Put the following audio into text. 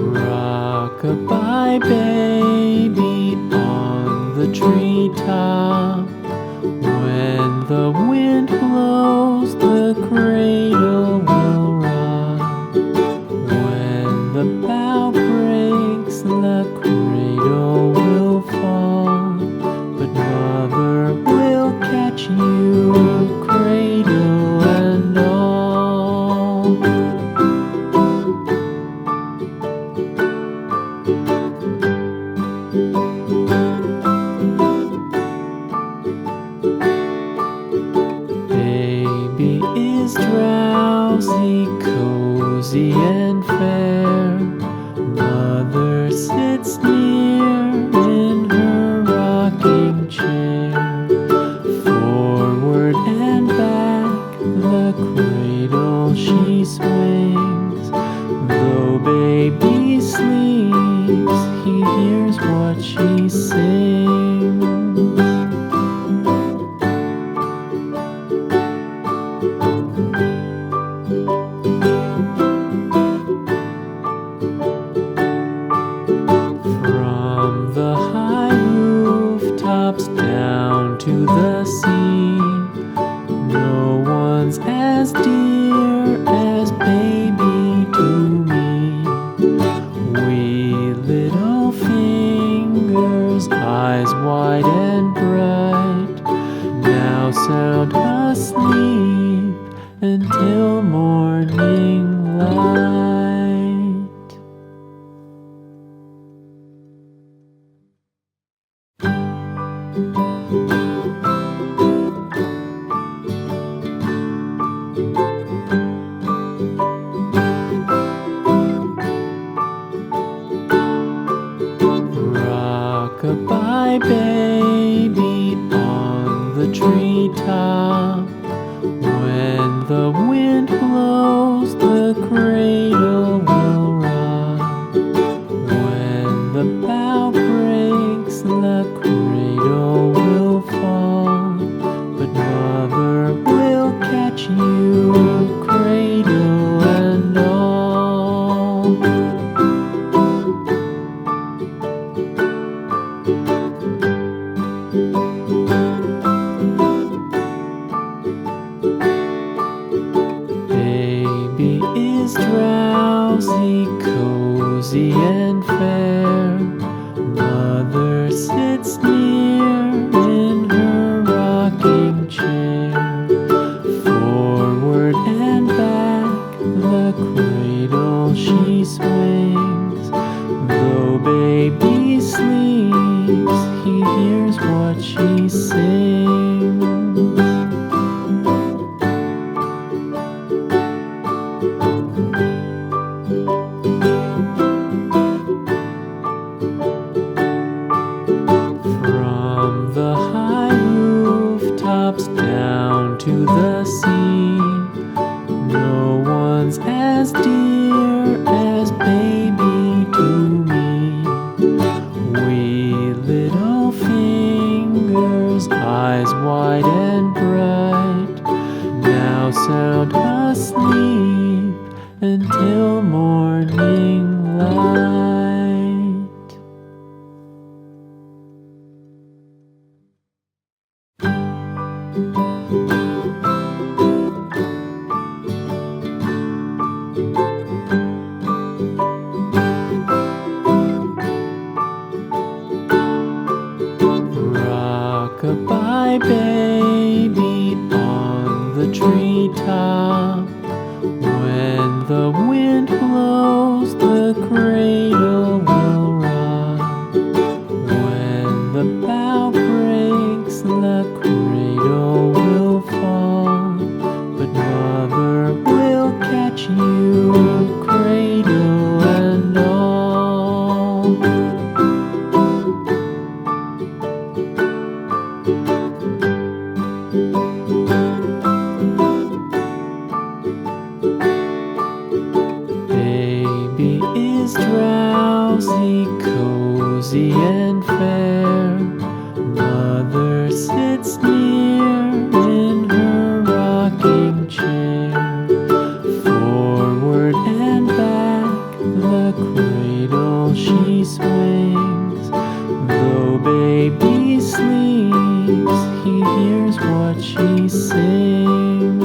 Rock-a-bye baby on the treetop. When the wind blows, the cradle will rock. When the bough breaks, the cradle will fall. But mother will catch you, cradle and all. Baby is drowsy, cozy and fair. Mother sits near in her rocking chair. Forward and back, the cradle she swings. Though baby sleeps, he hears what she sings. From the high rooftops down to the sea, no one's as dear as baby to me. Wee little fingers, eyes wide and bright, now sound asleep until morning light. Rock-a-bye baby on the treetop. When the wind blows, the cradle will rock. When the bough breaks, the cradle will fall. But mother will catch you, cradle and all. rosy and fair. Mother sits near in her rocking chair. Forward and back the cradle she swings. Though baby sleeps, he hears what she sings.